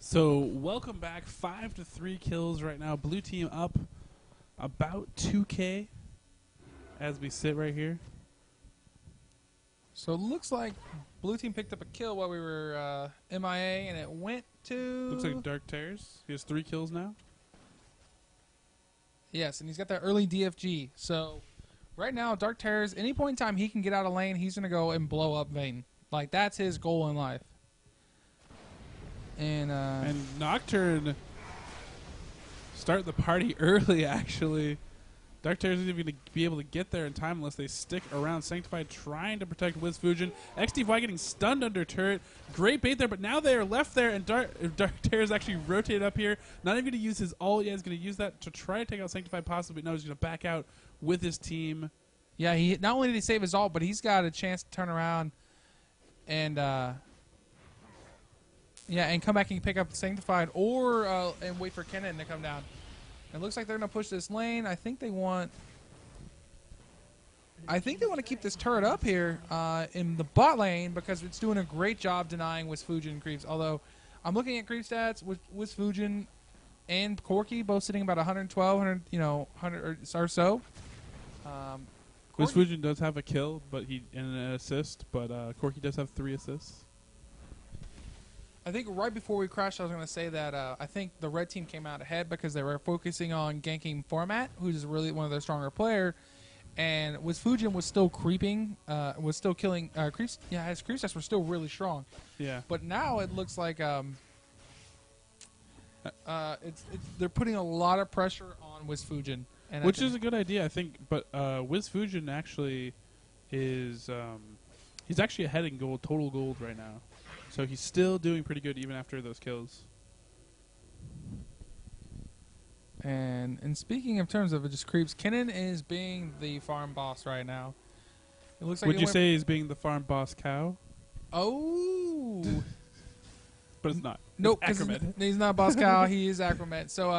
So welcome back. 5-3 kills right now. Blue team up about 2K as we sit right here. So it looks like blue team picked up a kill while we were MIA, and it went to... Looks like DarkTerrorZ. He has 3 kills now. Yes, and he's got that early DFG. So right now, DarkTerrorZ, any point in time he can get out of lane, he's going to go and blow up Vayne. Like, that's his goal in life. And Nocturne start the party early, actually. DarkTerrorZ isn't even going to be able to get there in time unless they stick around. Sanctified trying to protect WizFujin. XDY getting stunned under turret. Great bait there, but now they are left there, and DarkTerrorZ actually rotated up here. Not even going to use his ult. Yeah, he's going to use that to try to take out Sanctified possibly. No, he's going to back out with his team. yeah, he not only did he save his ult, but he's got a chance to turn around and and come back and pick up Sanctified, or and wait for Kennen to come down. It looks like they're going to push this lane. I think they want to keep this turret up here in the bot lane because it's doing a great job denying WizFujin creeps. Although I'm looking at creep stats with WizFujin and Corki both sitting about 112, 100 or so. WizFujin does have a kill, but and an assist, but Corki does have 3 assists. I think right before we crashed, I was going to say that I think the red team came out ahead because they were focusing on ganking Format, who's really one of their stronger players, and WizFujin was still creeping, was still killing creeps. Yeah, his creep stats were still really strong. Yeah. But now it looks like they're putting a lot of pressure on WizFujin, and which is a good idea, I think. But WizFujin actually is he's actually ahead in gold, total gold right now. So he's still doing pretty good even after those kills. And speaking in terms of just creeps, Kennen is being the farm boss right now. It looks like Would you say he's being the farm boss cow? Oh. But it's not. Nope, it's Acromet. he's not boss cow. He is Acromet. So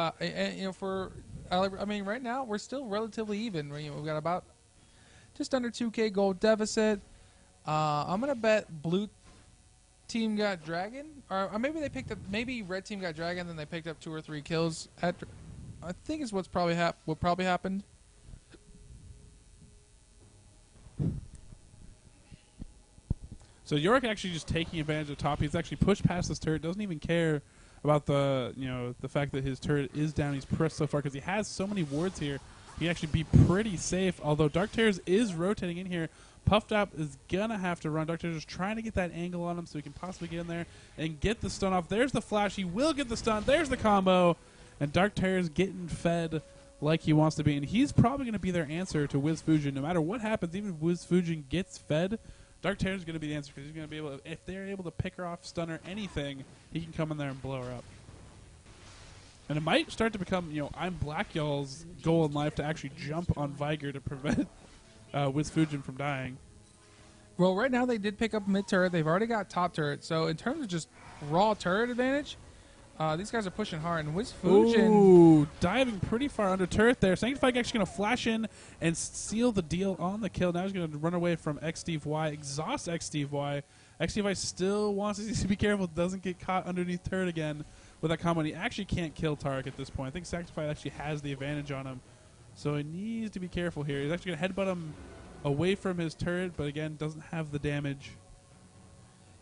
right now we're still relatively even. We've got about just under 2K gold deficit. I'm gonna bet blue team got dragon, or maybe they picked up. Maybe red team got dragon, then they picked up 2 or 3 kills. I think is what probably happened. So Yorick actually just taking advantage of top. He's actually pushed past this turret. Doesn't even care about the fact that his turret is down. He's pressed so far because he has so many wards here. He can actually be pretty safe. Although DarkTerrorZ is rotating in here. Puffed Up is going to have to run. DarkTerrorZ is trying to get that angle on him so he can possibly get in there and get the stun off. There's the flash. He will get the stun. There's the combo. And DarkTerrorZ getting fed like he wants to be. And he's probably going to be their answer to WizFujin. No matter what happens, even if WizFujin gets fed, DarkTerrorZ is going to be the answer because he's going to be able to, if they're able to pick her off, stun her, anything, he can come in there and blow her up. And it might start to become, ImBlackYall's goal in life to actually jump on Viger to prevent WizFujin from dying. Well, right now they did pick up mid turret. They've already got top turret. So in terms of just raw turret advantage, these guys are pushing hard. And WizFujin, ooh, diving pretty far under turret there. Sanctified actually going to flash in and seal the deal on the kill. Now he's going to run away from XDY, exhaust XDY. XDY still wants to be careful, doesn't get caught underneath turret again with that combo. And he actually can't kill Tarek at this point. I think Sanctified actually has the advantage on him. So he needs to be careful here. He's actually going to headbutt him away from his turret, but again, doesn't have the damage.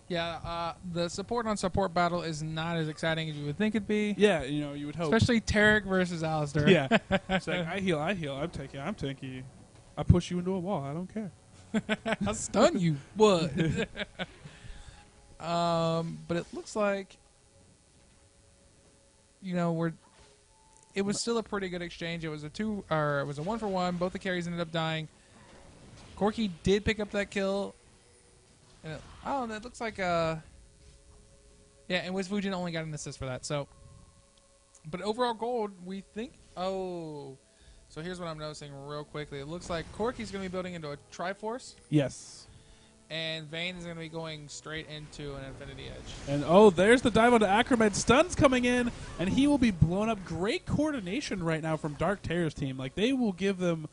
Yeah, the support on support battle is not as exciting as you would think it'd be. Yeah, you would hope. Especially Tarek versus Alistair. Yeah. It's like, I heal, I'm tanky. I push you into a wall, I don't care. I'll stun you. What? But it looks like, it was still a pretty good exchange. It was a 1-for-1. Both the carries ended up dying. Corki did pick up that kill. And it looks like and WizFujin only got an assist for that. So, but overall gold, we think. Oh, so here's what I'm noticing real quickly. It looks like Corki's going to be building into a Triforce. Yes. And Vayne is going to be going straight into an Infinity Edge. And there's the dive onto Acromet. Stun's coming in, and he will be blown up. Great coordination right now from DarkTerrorZ team. Like, they're giving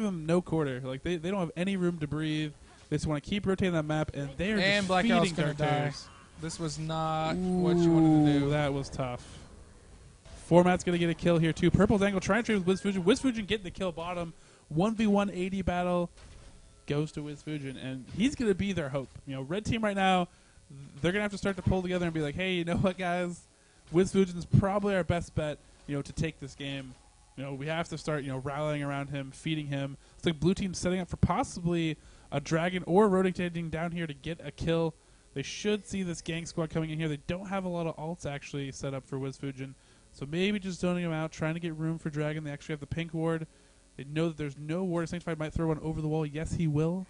them no quarter. Like, they don't have any room to breathe. They just want to keep rotating that map, and they're just BlackYall's feeding gonna die. DarkTerrorZ. This was not what you wanted to do. That that was tough. Format's going to get a kill here, too. Purple's angle trying to trade with WizFujin. WizFujin getting the kill bottom. 1v1 80 battle goes to WizFujin, and he's going to be their hope. You know, red team right now, they're going to have to start to pull together and be like, hey, you know what, guys? WizFujin's probably our best bet, you know, to take this game. You know, we have to start, you know, rallying around him, feeding him. It's like blue team's setting up for possibly a dragon or rotating down here to get a kill. They should see this gang squad coming in here. They don't have a lot of ults actually set up for WizFujin. So maybe just zoning him out, trying to get room for dragon. They actually have the pink ward. They know that there's no ward. Sanctified might throw one over the wall. Yes, he will.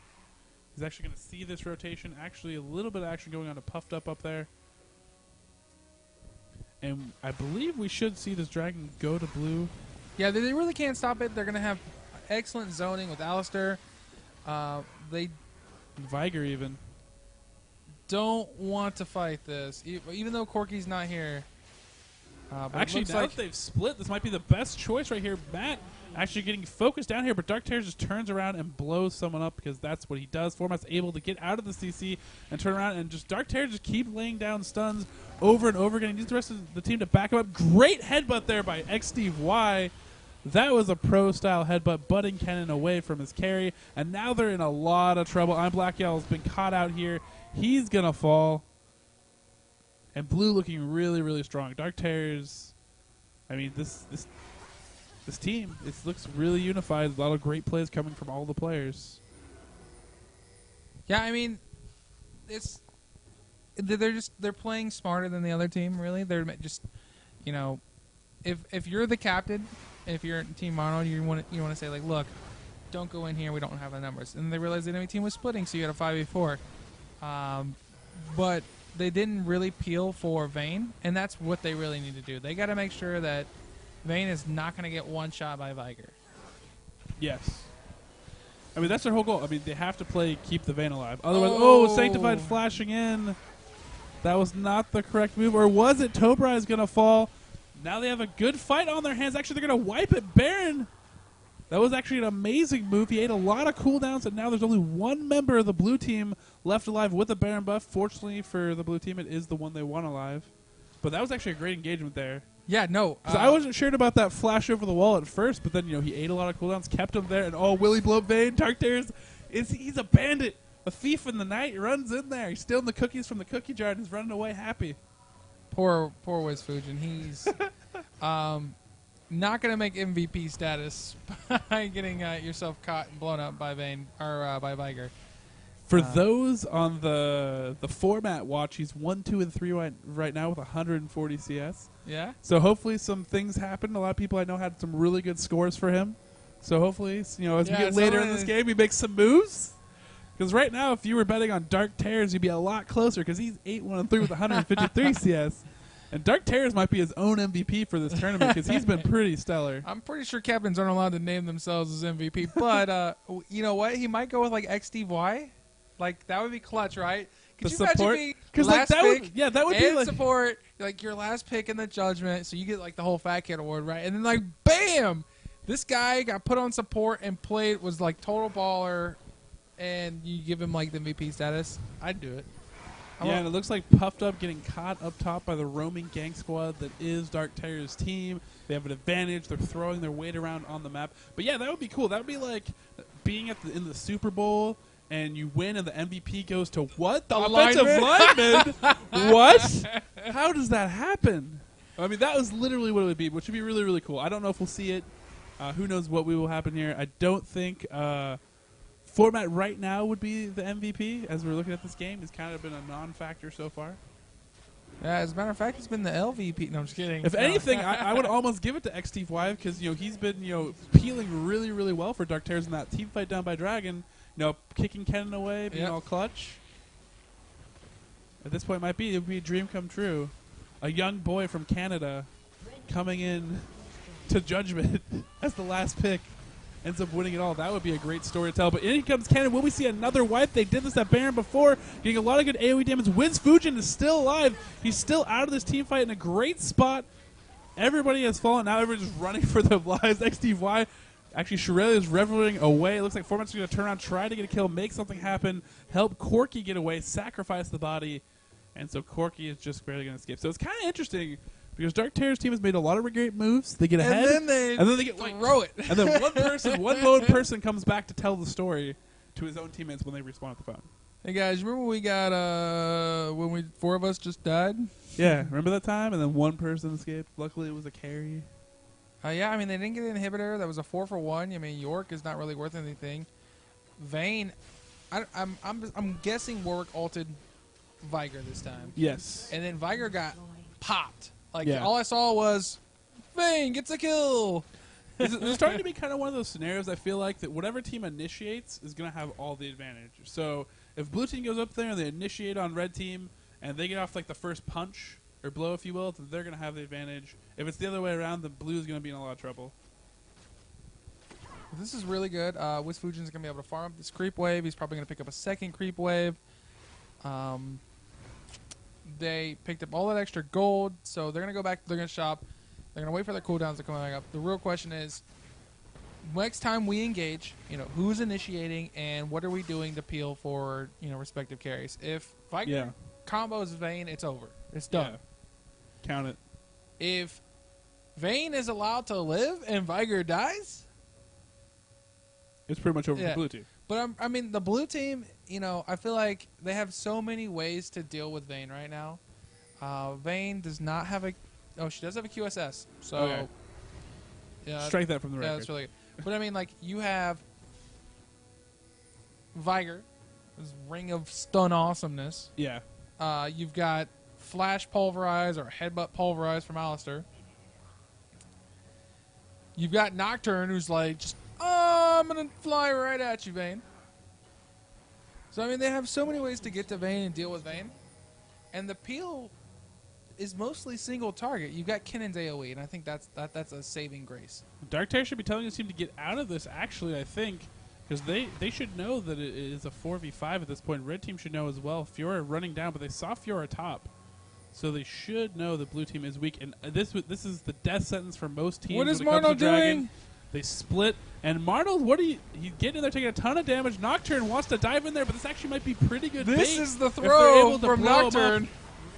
He's actually going to see this rotation. Actually, a little bit of action going on to Puffed up there. And I believe we should see this dragon go to blue. Yeah, they really can't stop it. They're going to have excellent zoning with Alistair. They Viger even don't want to fight this, even though Corky's not here. Actually, now that they've split, this might be the best choice right here. Matt actually getting focused down here, but DarkTerrorZ just turns around and blows someone up because that's what he does. Format's able to get out of the CC and turn around, and just DarkTerrorZ just keep laying down stuns over and over again. He needs the rest of the team to back him up. Great headbutt there by XDY. That was a pro-style headbutt, butting Kennen away from his carry, and now they're in a lot of trouble. ImBlackYall has been caught out here. He's going to fall. And blue looking really, really strong. DarkTerrorZ, I mean, this team, it looks really unified. A lot of great plays coming from all the players. Yeah, I mean, they're playing smarter than the other team. Really, they're just, you know, if you're the captain, if you're Team Mono, you want to say like, look, don't go in here. We don't have the numbers. And they realized the enemy team was splitting, so you had a 5v4. But they didn't really peel for Vayne, and that's what they really need to do. They got to make sure that Vayne is not going to get one shot by Viger. Yes. I mean, that's their whole goal. I mean, they have to keep the Vayne alive. Otherwise, Sanctified flashing in. That was not the correct move. Or was it? Tobra is going to fall. Now they have a good fight on their hands. Actually, they're going to wipe it. Baron. That was actually an amazing move. He ate a lot of cooldowns, and now there's only one member of the blue team left alive with a Baron buff. Fortunately for the blue team, it is the one they want alive. But that was actually a great engagement there. Yeah, no. I wasn't sure about that flash over the wall at first, but then, you know, he ate a lot of cooldowns, kept him there, and Willie blow up Vayne. DarkTerrorZ, he's a bandit, a thief in the night. He runs in there. He's stealing the cookies from the cookie jar, and he's running away happy. Poor WizFujin. He's not going to make MVP status by getting yourself caught and blown up by Vayne or by Viger. For those on the format watch, he's 1, 2, and 3 right now with 140 CS. Yeah. So hopefully some things happen. A lot of people I know had some really good scores for him. So hopefully, you know, as we get later in this game, he makes some moves. Because right now, if you were betting on DarkTerrorZ, you'd be a lot closer because he's 8, 1, and 3 with 153 CS. And DarkTerrorZ might be his own MVP for this tournament because he's been pretty stellar. I'm pretty sure captains aren't allowed to name themselves as MVP, but you know what? He might go with like XDY. Like that would be clutch, right? Could the you support, because like that pick would be like support, like your last pick in the judgment, so you get like the whole Fat Kid award, right? And then like bam, this guy got put on support and was like total baller, and you give him like the MVP status. I'd do it. Yeah, and it looks like Puffed Up getting caught up top by the roaming gang squad that is DarkTerrorZ team. They have an advantage. They're throwing their weight around on the map. But yeah, that would be cool. That would be like being in the Super Bowl and you win and the MVP goes to what? The offensive lineman? What? How does that happen? I mean, that was literally what it would be, which would be really, really cool. I don't know if we'll see it. Who knows what will happen here. I don't think format right now would be the MVP as we're looking at this game. It's kind of been a non-factor so far. Yeah, as a matter of fact, it's been the LVP. No, I'm just kidding. If anything, I would almost give it to XT5 because, you know, he's been, you know, peeling really, really well for DarkTerrorZ in that team fight down by Dragon. You know, kicking Kennen away, being all clutch. At this point, it would be a dream come true. A young boy from Canada coming in to Judgment as the last pick. Ends up winning it all. That would be a great story to tell. But in here comes Kennen. Will we see another wipe? They did this at Baron before, getting a lot of good AoE damage. WizFujin is still alive. He's still out of this team fight in a great spot. Everybody has fallen. Now everyone's just running for their lives. XDY. Actually, Shirelli is reveling away. It looks like Format's going to turn around, try to get a kill, make something happen, help Corky get away, sacrifice the body, and so Corki is just barely going to escape. So it's kind of interesting because DarkTerrorZ team has made a lot of great moves. They get ahead, and then they get throw it. And then one lone person comes back to tell the story to his own teammates when they respawn at the phone. Hey guys, remember we got when 4 of us just died? Yeah, remember that time? And then one person escaped. Luckily, it was a carry. Yeah, I mean they didn't get an inhibitor. That was a 4-for-1. I mean York is not really worth anything. Vayne, I'm guessing Warwick ulted Viger this time. Yes. And then Viger got popped. Like Yeah. all I saw was Vayne gets a kill. It's starting to be kind of one of those scenarios. I feel like that whatever team initiates is going to have all the advantage. So if blue team goes up there and they initiate on red team and they get off like the first punch or blow, if you will, then they're going to have the advantage. If it's the other way around, then blue is going to be in a lot of trouble. This is really good. Wisfujin's going to be able to farm up this creep wave. He's probably going to pick up a second creep wave. They picked up all that extra gold, so they're going to go back. They're going to shop. They're going to wait for their cooldowns to come back up. The real question is, next time we engage, who's initiating and what are we doing to peel for, respective carries? If Viger combos Vayne, it's over. It's done. Yeah. Count it. If Vayne is allowed to live and Viger dies, it's pretty much over for blue team. But I mean, the blue team, I feel like they have so many ways to deal with Vayne right now. Vayne does not have a... Oh, she does have a QSS. So, okay. Yeah, strike that from the record. Yeah, that's really good. But I mean, like, you have Viger, this ring of stun awesomeness. Yeah. You've got Flash Pulverize or Headbutt Pulverize from Alistair. You've got Nocturne, who's like, just, I'm going to fly right at you, Vayne. So, I mean, they have so many ways to get to Vayne and deal with Vayne. And the peel is mostly single target. You've got Kinnon's AoE, and I think that's a saving grace. DarkTerrorZ should be telling his team to get out of this, actually, I think, because they should know that it is a 4v5 at this point. Red team should know as well. Fiora running down, but they saw Fiora top. So they should know that blue team is weak. And this is the death sentence for most teams. What is Marno doing? They split. And Marno, he's getting in there taking a ton of damage. Nocturne wants to dive in there, but this actually might be pretty good This bait is the if they're throw able to from blow him Nocturne. up.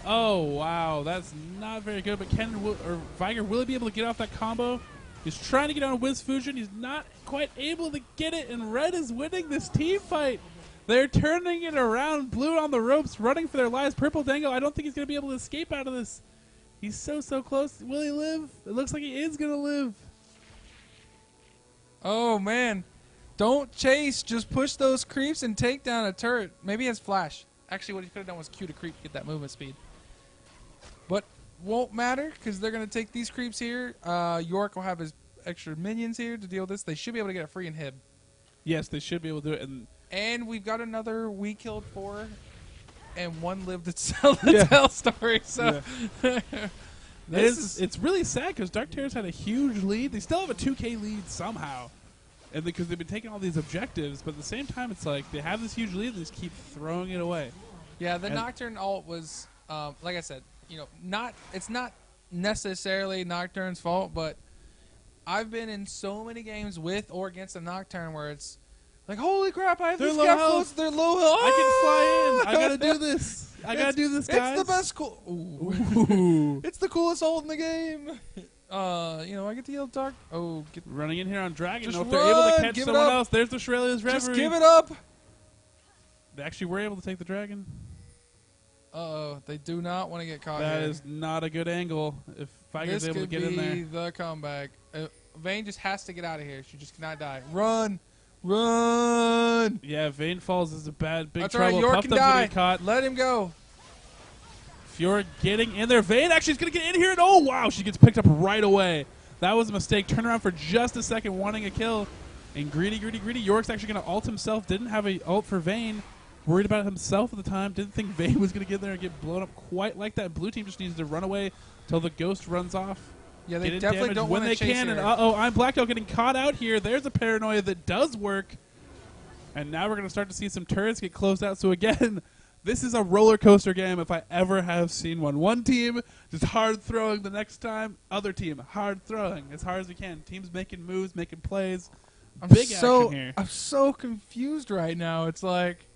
Oh, wow. That's not very good. But Viger, will he be able to get off that combo? He's trying to get on Wisfujin. He's not quite able to get it, and Red is winning this team fight. They're turning it around. Blue on the ropes, running for their lives. Purple Dango, I don't think he's going to be able to escape out of this. He's so close. Will he live? It looks like he is going to live. Oh, man. Don't chase. Just push those creeps and take down a turret. Maybe he has flash. Actually, what he could have done was Q to creep to get that movement speed. But won't matter because they're going to take these creeps here. York will have his extra minions here to deal with this. They should be able to get a free inhib. Yes, they should be able to do it. And we've got another we killed 4 and 1 lived to tell the tell story. So it's really sad because DarkTerrorZ had a huge lead. They still have a 2K lead somehow. And because they've been taking all these objectives, but at the same time, it's like they have this huge lead and they just keep throwing it away. Yeah, the Nocturne ult was, like I said, it's not necessarily Nocturne's fault, but I've been in so many games with or against a Nocturne where it's like, holy crap, I have these capsules, they're low health. I can fly in. I gotta do this. I gotta do this, guys. It's the best Ooh. It's the coolest ult in the game. I get to yell dark. Oh, running in here on Dragon. Just If they're able to catch give someone else, there's the Shrelia's Reverie. Just give it up. They actually were able to take the Dragon. They do not want to get caught. That here. is not a good angle. If Viger's able to get in there, this could be the comeback. Vayne just has to get out of here. She just cannot die. Run. Yeah, Vayne falls is a big That's trouble. Right, York Puff can Dub's die. gonna get caught. Let him go. Fiora getting in there. Vayne actually is going to get in here, and oh, wow, she gets picked up right away. That was a mistake. Turn around for just a second, wanting a kill. And greedy. York's actually going to ult himself. Didn't have a ult for Vayne. Worried about himself at the time. Didn't think Vayne was going to get there and get blown up quite like that. Blue team just needs to run away until the ghost runs off. Yeah, they definitely don't want to chase her. And ImBlackYall getting caught out here. There's a paranoia that does work. And now we're going to start to see some turrets get closed out. So again, this is a roller coaster game if I ever have seen one. One team just hard throwing the next time. Other team hard throwing as hard as we can. Teams making moves, making plays. Big action here. I'm so confused right now. It's like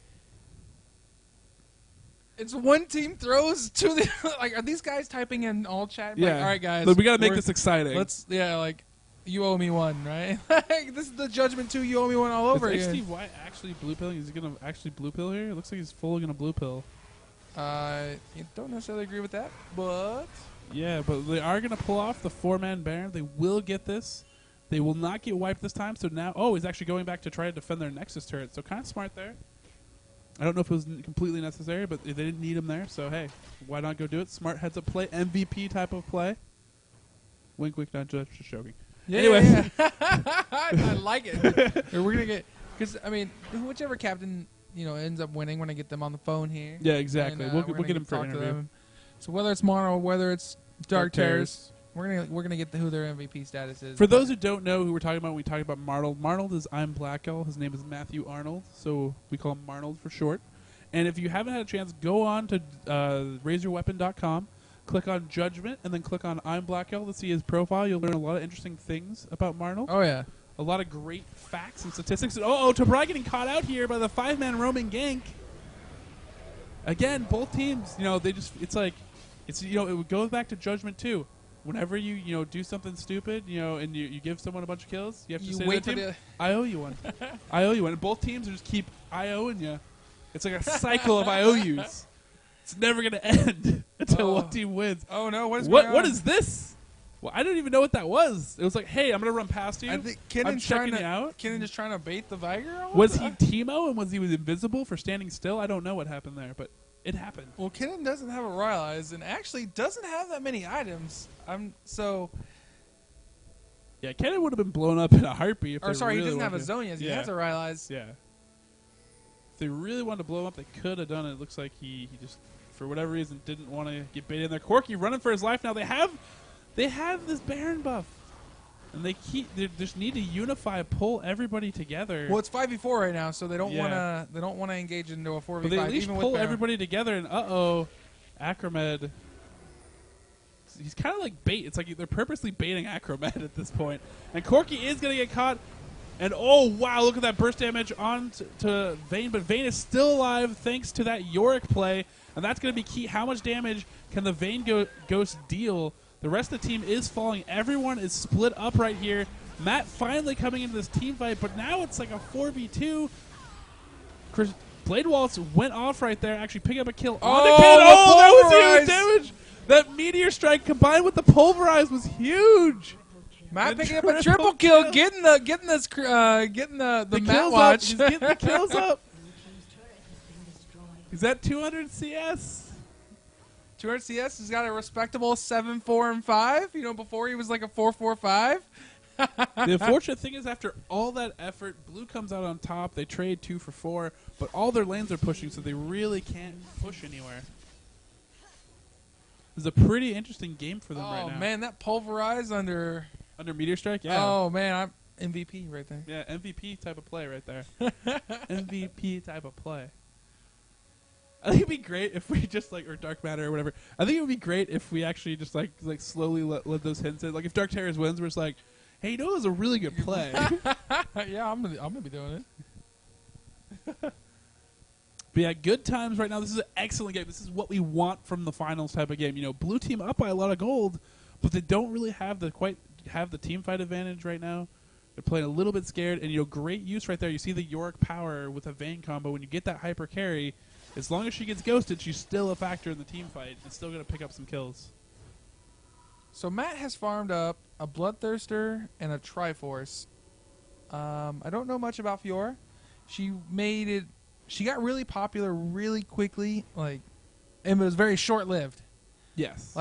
It's one team throws to the like. Are these guys typing in all chat? Yeah. Like, all right, guys. Look, we gotta make this exciting. Like you owe me one, right? Like, this is the Judgment 2. You owe me one all over is again. Steve White actually blue pilling? Is he gonna actually blue pill here? It looks like he's fully gonna blue pill. You don't necessarily agree with that, but Yeah, but they are gonna pull off the 4-man Baron. They will get this. They will not get wiped this time. So now, he's actually going back to try to defend their Nexus turret. So kind of smart there. I don't know if it was completely necessary, but they didn't need him there. So hey, why not go do it? Smart heads up play, MVP type of play. Wink, wink, not just joking. yeah, Anyway. yeah. I like it. We're gonna get because I mean, whichever captain ends up winning, we're gonna get them on the phone here. Yeah, exactly. And, We'll we're get him for talk an to interview. them. So whether it's Mono or whether it's DarkTerrorZ, DarkTerrorZ. we're gonna get who their MVP status is. For those who don't know who we're talking about when we talk about Marnold, Marnold is ImBlackYall. His name is Matthew Arnold, so we call him Marnold for short. And if you haven't had a chance, go on to RaiseYourWeapon.com, click on Judgment, and then click on ImBlackYall to see his profile. You'll learn a lot of interesting things about Marnold. oh yeah, A lot of great facts and statistics. And Tabrai getting caught out here by the 5-man roaming gank. Again, both teams, it goes back to Judgment too. Whenever you do something stupid, and you give someone a bunch of kills, you have to say wait to the for team, I owe you one. I owe you one. And both teams just keep IOing you. It's like a cycle of IOUs. It's never going to end until one team wins. Oh no, what is going on? What is this? Well, I don't even know what that was. It was like, hey, I'm going to run past you. I think I'm checking you out. Kennen just trying to bait the Viger. Was he Teemo and was he invisible for standing still? I don't know what happened there, but it happened. Well, Kennen doesn't have a Rylize and actually doesn't have that many items. Yeah, Kennen would have been blown up in a heartbeat. He doesn't have a Zonias. He has a Rylize. Yeah. If they really wanted to blow him up, they could have done it. It looks like he just, for whatever reason, didn't want to get baited in there. Corki running for his life now. They have this Baron buff. And they just need to unify, pull everybody together. Well, it's 5v4 right now, so they don't want to engage into a 4v5. But they at least even pull with everybody together, and Acromed. He's kind of like bait. It's like they're purposely baiting Acromed at this point. And Corki is going to get caught. And wow, look at that burst damage on to Vayne. But Vayne is still alive thanks to that Yorick play. And that's going to be key. How much damage can the Vayne Ghost deal? The rest of the team is falling. Everyone is split up right here. Matt finally coming into this team fight, but now it's like a 4v2. Blade Waltz went off right there, actually picking up a kill on the kid. That was huge damage. That Meteor Strike combined with the Pulverize was huge. Matt picking up a triple kill, getting the Matt watch. He's getting the kills up. He's at 200 CS. 200 CS has got a respectable 7, 4, and 5. Before he was like a 4, 4, 5. The unfortunate thing is, after all that effort, Blue comes out on top. They trade 2 for 4, but all their lanes are pushing, so they really can't push anywhere. This is a pretty interesting game for them right now. Oh man, that Pulverize under Meteor Strike. Yeah. Oh man, I'm MVP right there. Yeah, MVP type of play right there. MVP type of play. I think it'd be great if we just or Dark Matter or whatever. I think it would be great if we actually just like slowly let those hints in. Like if DarkTerrorZ wins, we're just like, hey, it was a really good play. Yeah, I'm gonna be doing it. But yeah, good times right now. This is an excellent game. This is what we want from the finals type of game. Blue team up by a lot of gold, but they don't really have the team fight advantage right now. They're playing a little bit scared, and great use right there. You see the Yorick power with a Vayne combo. When you get that hyper carry, as long as she gets ghosted, she's still a factor in the team fight and still going to pick up some kills. So Matt has farmed up a Bloodthirster and a Triforce. I don't know much about Fiora. She got really popular really quickly, and it was very short-lived. Yes.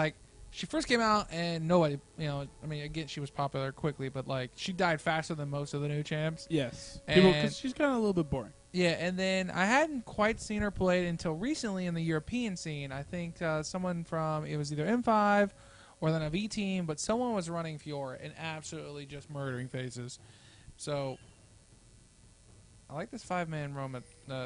She first came out and nobody, again, she was popular quickly, but she died faster than most of the new champs. Yes. Because she's kind of a little bit boring. Yeah, and then I hadn't quite seen her played until recently in the European scene. I think someone from, it was either M5 or then a V team, but someone was running Fiora and absolutely just murdering faces. So I like this 5-man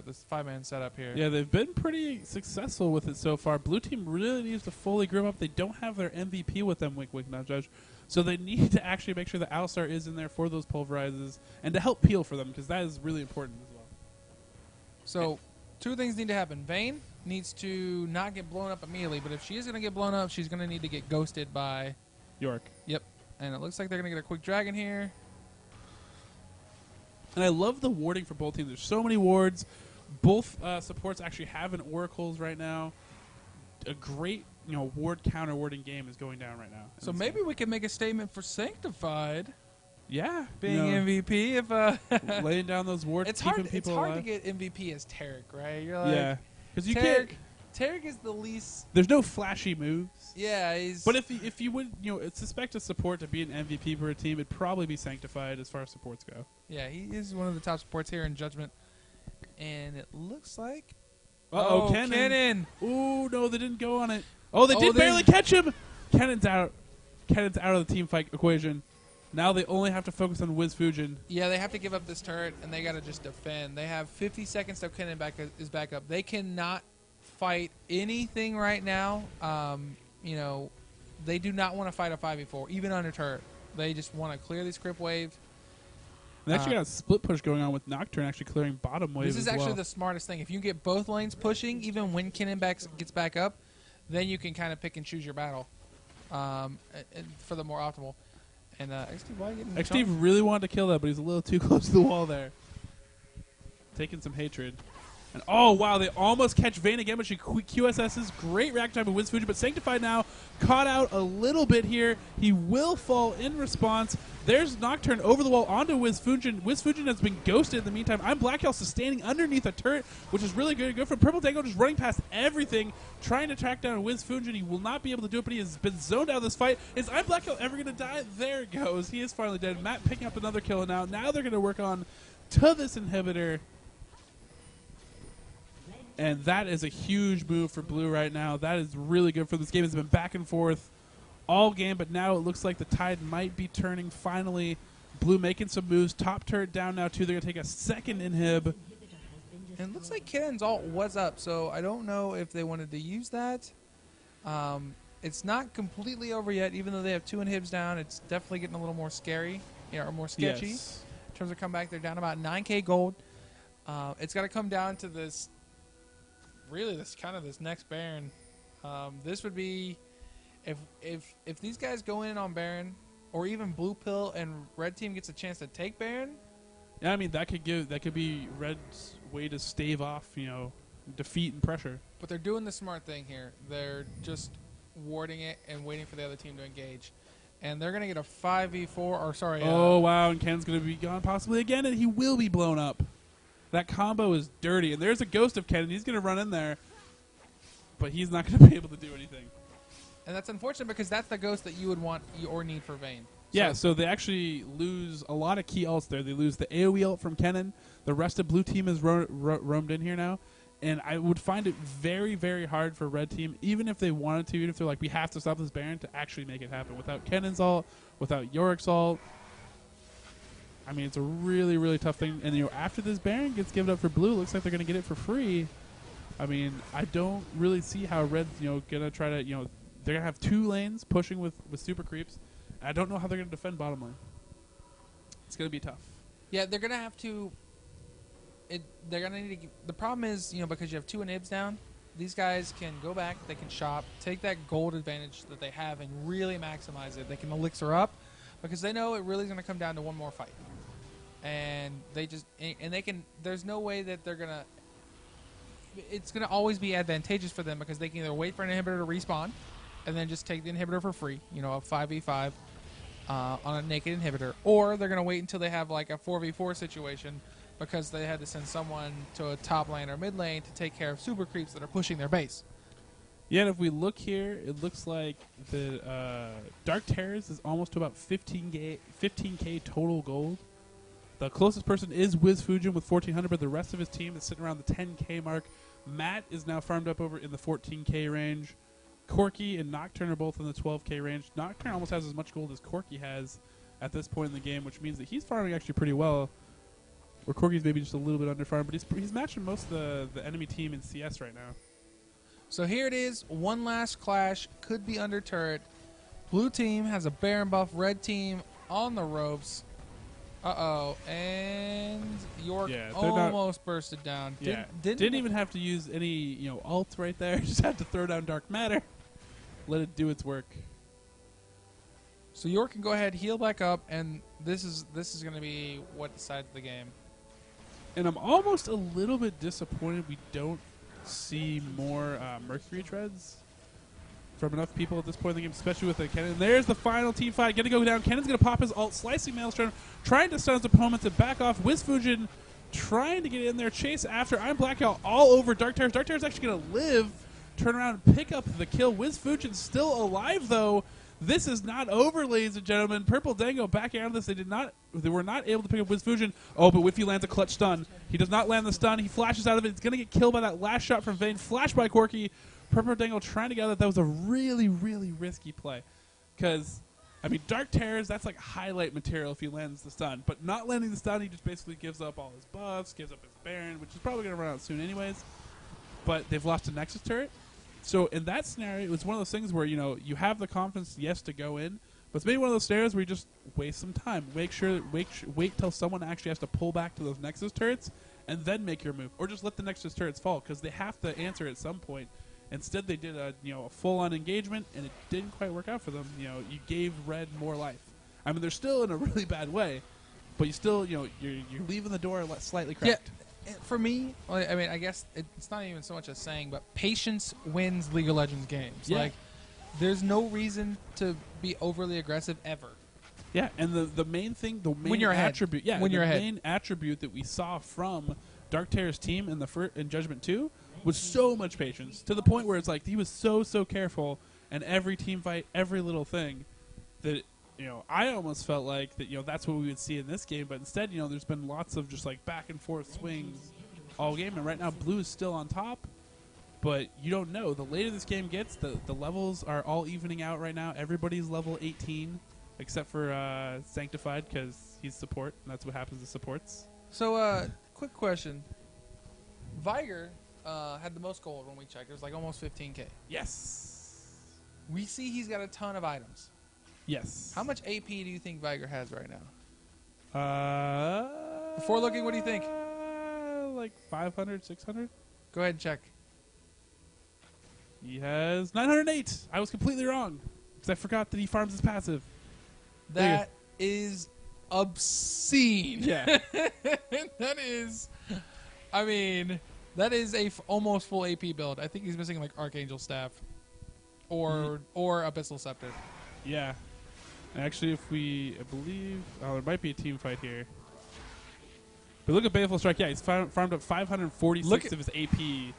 this 5-man setup here. Yeah, they've been pretty successful with it so far. Blue team really needs to fully group up. They don't have their MVP with them, wink, wink, not judge. So they need to actually make sure that Alistar is in there for those pulverizes and to help peel for them, because that is really important as well. So 2 things need to happen. Vayne needs to not get blown up immediately, but if she is going to get blown up, she's going to need to get ghosted by York. Yep. And it looks like they're going to get a quick dragon here. And I love the warding for both teams. There's so many wards. Both supports actually have an oracles right now. A great, ward counter warding game is going down right now. So maybe we can make a statement for Sanctified. Yeah, being MVP. If laying down those wards, it's keeping hard. people It's hard alive. to get MVP as Tarek, right? You're like, yeah, because you Tarek, can't. Tarek is the least. There's no flashy moves. Yeah, he's. But if you would suspect a support to be an MVP for a team, it'd probably be Sanctified as far as supports go. Yeah, he is one of the top supports here in Judgment, and it looks like. Uh-oh, Kennen. Ooh, no, they didn't go on it. Oh, they did barely catch him. Kennen's out. Kennen's out of the team fight equation. Now they only have to focus on Wiz Fujin. Yeah, they have to give up this turret, and they got to just defend. They have 50 seconds till Kennen is back up. They cannot fight anything right now. They do not want to fight a 5v4, even under turret. They just want to clear this crypt wave. They actually got a split push going on with Nocturne actually clearing bottom wave. This is actually the smartest thing. If you get both lanes pushing, even when Kennen gets back up, then you can kind of pick and choose your battle for the more optimal. And XD really wanted to kill that, but he's a little too close to the wall there. Taking some hatred. And oh, wow, they almost catch Vayne again, but she QSS's great react time of Wiz Fujin, but Sanctified now caught out a little bit here. He will fall in response. There's Nocturne over the wall onto Wiz Fujin. Wiz Fujin has been ghosted in the meantime. ImBlackYall sustaining underneath a turret, which is really good. Go from Purple Dango, just running past everything, trying to track down Wiz Fujin. He will not be able to do it, but he has been zoned out of this fight. Is ImBlackYall ever going to die? There it goes. He is finally dead. Matt picking up another kill now. Now they're going to work on to this inhibitor. And that is a huge move for Blue right now. That is really good for this game. It's been back and forth all game, but now it looks like the tide might be turning finally. Blue making some moves. Top turret down now, too. They're going to take a second inhib. And it looks like Kennen's ult was up, so I don't know if they wanted to use that. It's not completely over yet, even though they have 2 inhibs down. It's definitely getting a little more scary, or more sketchy. Yes. In terms of comeback, they're down about 9k gold. It's got to come down to this. Really, this next Baron. This would be if these guys go in on Baron, or even Blue Pill and Red Team gets a chance to take Baron. Yeah, I mean that could be Red's way to stave off, defeat and pressure. But they're doing the smart thing here. They're just warding it and waiting for the other team to engage, and they're gonna get a 5v4. Or sorry. Oh wow, and Ken's gonna be gone possibly again, and he will be blown up. That combo is dirty, and there's a ghost of Ken, and he's going to run in there, but he's not going to be able to do anything. And that's unfortunate because that's the ghost that you would want or need for Vayne. Yeah, so they actually lose a lot of key ults there. They lose the AoE ult from Kennen. The rest of Blue Team is roamed in here now, and I would find it very, very hard for Red Team, even if they wanted to, even if they're like, we have to stop this Baron, to actually make it happen. Without Kennen's ult, without Yorick's ult, I mean, it's a really, really tough thing. And, after this Baron gets given up for Blue, looks like they're going to get it for free. I mean, I don't really see how Red's, going to try to, they're going to have 2 lanes pushing with super creeps. I don't know how they're going to defend bottom lane. It's going to be tough. Yeah, they're going to have to. They're going to need to. The problem is, because you have 2 inhibs down, these guys can go back, they can shop, take that gold advantage that they have, and really maximize it. They can elixir up because they know it really is going to come down to one more fight. And they can. There's no way that they're gonna. It's gonna always be advantageous for them because they can either wait for an inhibitor to respawn, and then just take the inhibitor for free. A 5v5 on a naked inhibitor, or they're gonna wait until they have like a 4v4 situation because they had to send someone to a top lane or mid lane to take care of super creeps that are pushing their base. Yeah, and if we look here, it looks like the DarkTerrorZ is almost to about 15k total gold. The closest person is Wiz Fujin with 1,400, but the rest of his team is sitting around the 10k mark. Matt is now farmed up over in the 14k range. Corky and Nocturne are both in the 12k range. Nocturne almost has as much gold as Corky has at this point in the game, which means that he's farming actually pretty well. Where Corky's maybe just a little bit under farmed, but he's matching most of the enemy team in CS right now. So here it is, one last clash, could be under turret. Blue team has a Baron buff, Red team on the ropes. Uh-oh. And York Yeah, they're almost bursted down. Yeah, Didn't didn't even have to use any alt right there. Just had to throw down Dark Matter, let it do its work. So York can go ahead, heal back up, and this is going to be what decides the game. And I'm almost a little bit disappointed we don't see more Mercury Treads from enough people at this point in the game, especially with the Kennen. And there's the final team fight. Going to go down. Kennen's going to pop his ult, slicing Maelstrom, trying to stun his opponent to back off. WizFujin trying to get in there, chase after. ImBlackYall all over DarkTerrorZ. DarkTerrorZ actually going to live, turn around and pick up the kill. WizFujin still alive, though. This is not over, ladies and gentlemen. Purple Dango backing out of this. They were not able to pick up WizFujin. Oh, but Whiffy lands a clutch stun. He does not land the stun. He flashes out of it. He's going to get killed by that last shot from Vayne. Flash by Corki. Purple Dango trying to get out. That was a really, really risky play. Because, I mean, DarkTerrorZ, that's like highlight material if he lands the stun. But not landing the stun, he just basically gives up all his buffs, gives up his Baron, which is probably going to run out soon anyways. But they've lost a Nexus turret. So in that scenario, it was one of those things where, you have the confidence, yes, to go in. But it's maybe one of those scenarios where you just waste some time. Wait till someone actually has to pull back to those Nexus turrets and then make your move. Or just let the Nexus turrets fall because they have to answer at some point. Instead, they did a full-on engagement, and it didn't quite work out for them. You gave Red more life. I mean, they're still in a really bad way, but you still, you're leaving the door slightly cracked. Yeah, for me, I mean, I guess it's not even so much a saying, but patience wins League of Legends games. Yeah. Like, there's no reason to be overly aggressive ever. Yeah, and the main thing, the main when you're attribute, ahead. When you're ahead. main attribute that we saw from DarkTerrorZ team in Judgment 2 was so much patience, to the point where it's like he was so careful in every team fight, every little thing, that I almost felt like that that's what we would see in this game. But instead, there's been lots of just like back and forth swings all game, and right now Blue is still on top. But you don't know. The later this game gets, the levels are all evening out right now. Everybody's level 18 except for Sanctified, because he's support, and that's what happens to supports. So, quick question: Viger had the most gold when we checked. It was like almost 15K. Yes. We see he's got a ton of items. Yes. How much AP do you think Viger has right now? Before looking, what do you think? Like 500, 600? Go ahead and check. He has 908. I was completely wrong, because I forgot that he farms his passive. That is obscene. Yeah. That is... I mean... That is a almost full AP build. I think he's missing like Archangel Staff or Abyssal Scepter. Yeah. Actually, I believe there might be a team fight here. But look at Baleful Strike. Yeah, he's farmed up 546 of his AP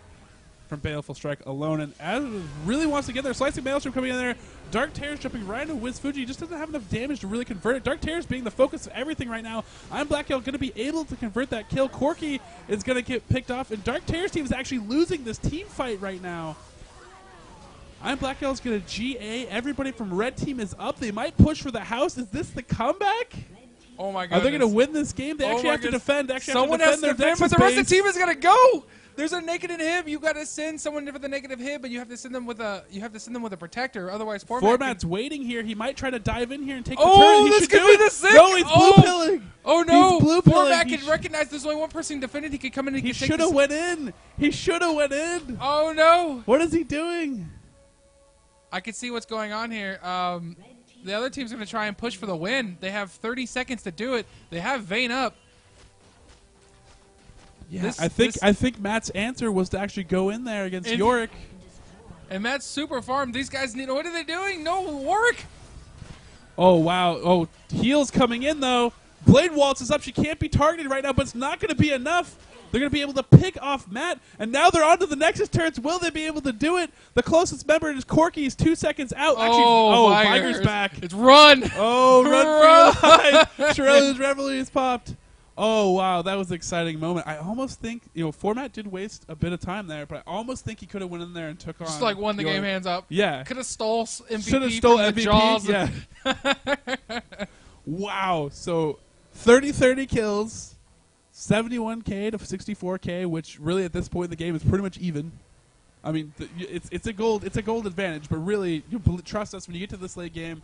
from Baleful Strike alone. And as really wants to get there, Slicing Maelstrom coming in there. DarkTerrorZ jumping right into WizFujin. He just doesn't have enough damage to really convert it. DarkTerrorZ being the focus of everything right now. ImBlackYall going to be able to convert that kill. Corki is going to get picked off. And DarkTerrorZ team is actually losing this team fight right now. ImBlackYall is going to GA. Everybody from Red team is up. They might push for the house. Is this the comeback? Oh my god! Are they going to win this game? They actually have to defend. Someone has to defend, but the rest of the team is going to go. There's a naked inhib. You got to send someone for the negative hib, but you have to send them with a protector. Otherwise, Format's waiting here. He might try to dive in here and take the turret. He this should could do be it. the sick. No, he's blue pilling. Oh no! He's blue pilling. Format can recognize there's only one person defended. He could come in and he should have went in. He should have went in. Oh no! What is he doing? I can see what's going on here. The other team's going to try and push for the win. They have 30 seconds to do it. They have Vayne up. Yeah, I think Matt's answer was to actually go in there against Yorick. And Matt's super farmed. These guys need... What are they doing? No, Warwick! Oh, wow. Oh, heal's coming in, though. Blade Waltz is up. She can't be targeted right now, but it's not going to be enough. They're going to be able to pick off Matt, and now they're onto the Nexus turrets. Will they be able to do it? The closest member is Corki. He's 2 seconds out. Viger's back. It's run. Oh, run for your life. Shirley's Reveille is popped. Oh, wow. That was an exciting moment. I almost think, Format did waste a bit of time there, but I almost think he could have went in there and took on. Just like won the game hands up. Yeah. Could have stole MVP. Should have stole MVP. The jaws. Yeah. Wow. So 30 kills. 71K to 64K, which really at this point in the game is pretty much even. I mean, it's a gold advantage, but really, trust us, when you get to this late game,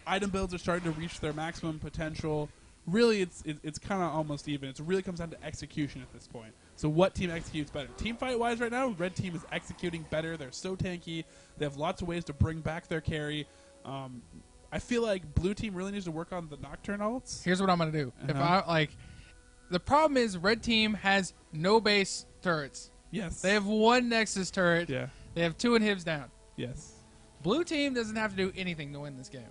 item builds are starting to reach their maximum potential. really it's kind of almost even. It really comes down to execution at this point. So what team executes better? Team fight wise right now, red team is executing better. They're so tanky. They have lots of ways to bring back their carry. I feel like blue team really needs to work on the Nocturne ults. Here's what I'm gonna do. If the problem is red team has no base turrets. Yes. They have one Nexus turret. Yeah. They have 2 inhibs down. Yes. Blue team doesn't have to do anything to win this game.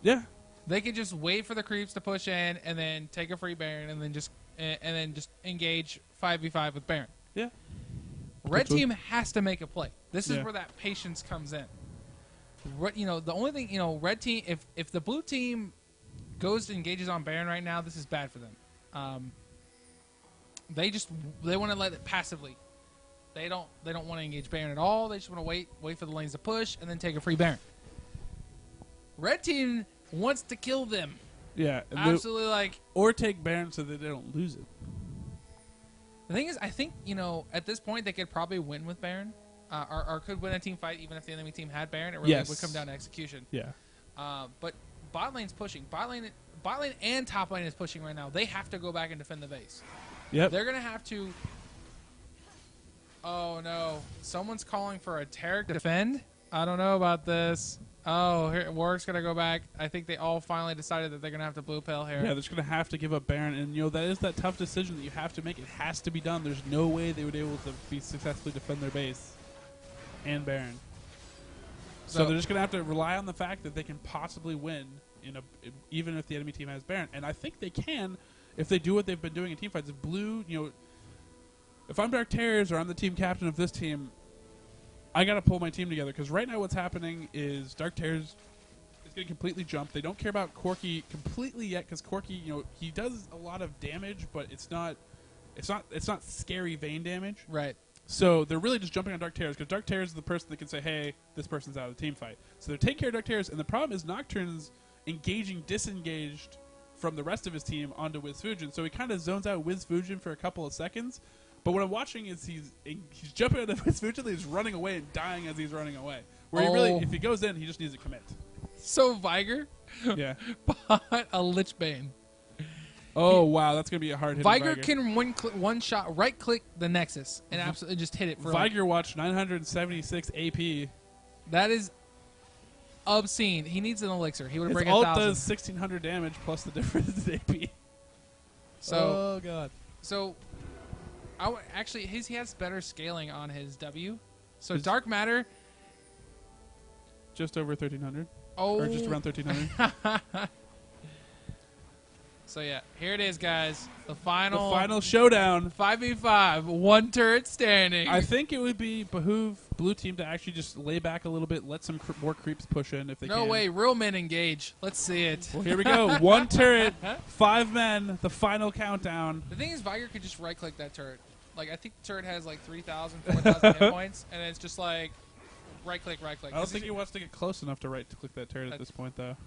Yeah. They can just wait for the creeps to push in and then take a free Baron and then just engage 5v5 with Baron. Yeah. Red team has to make a play. This is Yeah. where that patience comes in. The only thing, red team, if the blue team goes to engages on Baron right now, this is bad for them. They want to let it passively. They don't want to engage Baron at all. They just want to wait for the lanes to push and then take a free Baron. Red team wants to kill them. Yeah. Absolutely, or take Baron so that they don't lose it. The thing is, I think, at this point they could probably win with Baron. Or could win a team fight even if the enemy team had Baron. It really would come down to execution. Yeah. But bot lane's pushing. Bot lane and top lane is pushing right now. They have to go back and defend the base. Yep. They're going to have to... Oh, no. Someone's calling for a Taric defend? I don't know about this. Oh, here, Warwick's going to go back. I think they all finally decided that they're going to have to blue pill here. Yeah, they're just going to have to give up Baron. And, that is that tough decision that you have to make. It has to be done. There's no way they would be able to successfully defend their base and Baron. So they're just going to have to rely on the fact that they can possibly win even if the enemy team has Baron. And I think they can if they do what they've been doing in teamfights. If blue, if I'm DarkTerrorZ or I'm the team captain of this team, I got to pull my team together, because right now what's happening is DarkTerrorZ is getting completely jumped. They don't care about Corki completely yet, because Corki, he does a lot of damage, but it's not scary Vayne damage. Right. So they're really just jumping on DarkTerrorZ, because DarkTerrorZ is the person that can say, hey, this person's out of the team fight. So they take care of DarkTerrorZ, and the problem is Nocturne's engaging disengaged from the rest of his team onto WizFujin. So he kind of zones out WizFujin for a couple of seconds. But what I'm watching is he's jumping onto WizFujin, and he's running away and dying as he's running away. Where he really, if he goes in, he just needs to commit. So Viger bought a Lich Bane. Oh, wow. That's going to be a hard hit. Viger can one shot, right-click the Nexus, and absolutely just hit it for Viger watch 976 AP. That is obscene. He needs an elixir. He would bring 1,000. Ult does 1,600 damage plus the difference in AP. So, oh, God. So, actually, he has better scaling on his W. So, Dark Matter. Just over 1,300. Oh. Or just around 1,300. So, yeah, here it is, guys. The final showdown. 5v5, one turret standing. I think it would behoove blue team to actually just lay back a little bit, let some more creeps push in if they can. No way, real men engage. Let's see it. Well, here we go. One turret, 5 men, the final countdown. The thing is, Viger could just right-click that turret. I think the turret has 3,000, 4,000 hit points, and it's just right-click. I don't think he wants to get close enough to right-click that turret at this point, though.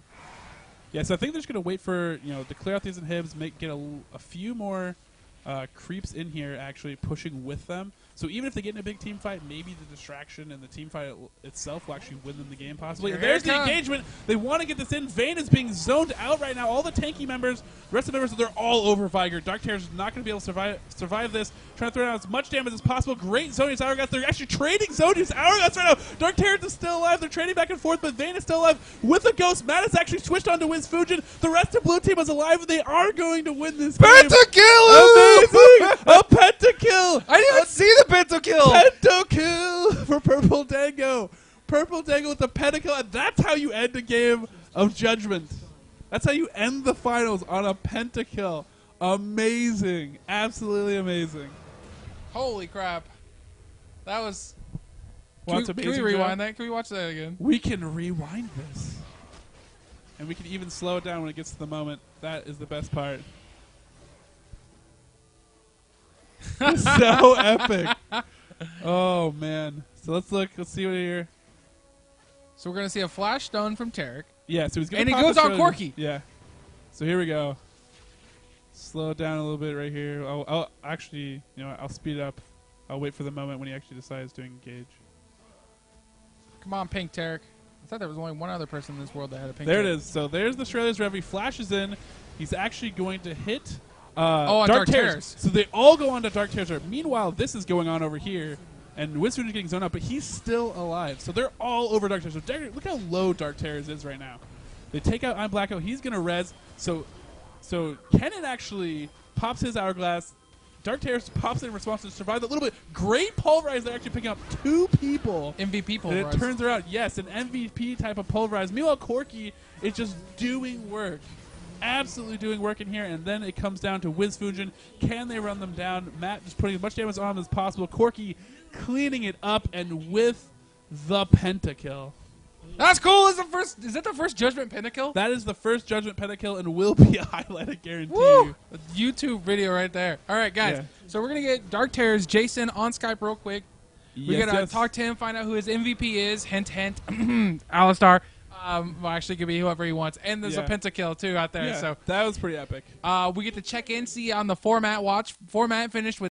Yeah, so I think they're just going to wait for, to clear out these inhibs, get a few more creeps in here actually pushing with them. So even if they get in a big team fight, maybe the distraction and the team fight itself will actually win them the game possibly. And there's the engagement. They want to get this in. Vayne is being zoned out right now. All the tanky members, the rest of the members, they're all over Viger. DarkTerrorZ is not going to be able to survive this. Trying to throw down as much damage as possible. Great Zonius Hourglass. They're actually trading Zonius Hourglass right now. DarkTerrorZ is still alive. They're trading back and forth, but Vayne is still alive with a ghost. Matt has actually switched onto WizFujin. The rest of blue team is alive, and they are going to win this game. Pentakill! Amazing! A pentakill! I didn't even see the pentakill! Pentakill for Purple Dango. Purple Dango with the pentakill, and that's how you end a game of Judgment. That's how you end the finals, on a pentakill. Amazing. Absolutely amazing. Holy crap. That was... Can we rewind that? Can we watch that again? We can rewind this. And we can even slow it down when it gets to the moment. That is the best part. So epic. Oh, man. So let's look. Let's see what here. So we're going to see a flash stone from Taric. Yeah, so he's going to And he goes on Corki. Yeah. So here we go. Slow it down a little bit right here. I'll actually, I'll speed it up. I'll wait for the moment when he actually decides to engage. Come on, Pink Taric. I thought there was only one other person in this world that had a pink There turret. it is. So there's the Shredder's Rev. He flashes in. He's actually going to hit on DarkTerrorZ. So they all go on to DarkTerrorZ. Meanwhile, this is going on over here, and Winston is getting zoned out, but he's still alive. So they're all over DarkTerrorZ. So look how low DarkTerrorZ is right now. They take out ImBlackYall. He's going to res. So Kennen actually pops his Hourglass. DarkTerrorZ pops in response to survive a little bit. Great pulverize. They're actually picking up 2 people. MVP And pulverize. it turns out, yes, an MVP type of pulverize. Meanwhile, Corky is just doing work. Absolutely doing work in here. And then it comes down to WizFujin. Can they run them down? Matt just putting as much damage on him as possible. Corky cleaning it up and with the pentakill. That's cool. Is that the first Judgment pentakill? That is the first Judgment pentakill and will be a highlight, I guarantee Woo! you. A YouTube video right there. All right, guys. Yeah. So we're going to get DarkTerrorZ Jason on Skype real quick. We got to talk to him, find out who his MVP is. Hint, hint. Alistar. Well, actually, it could be whoever he wants. And there's a pentakill, too, out there. Yeah, So that was pretty epic. we get to check in, see on the format watch. Format finished with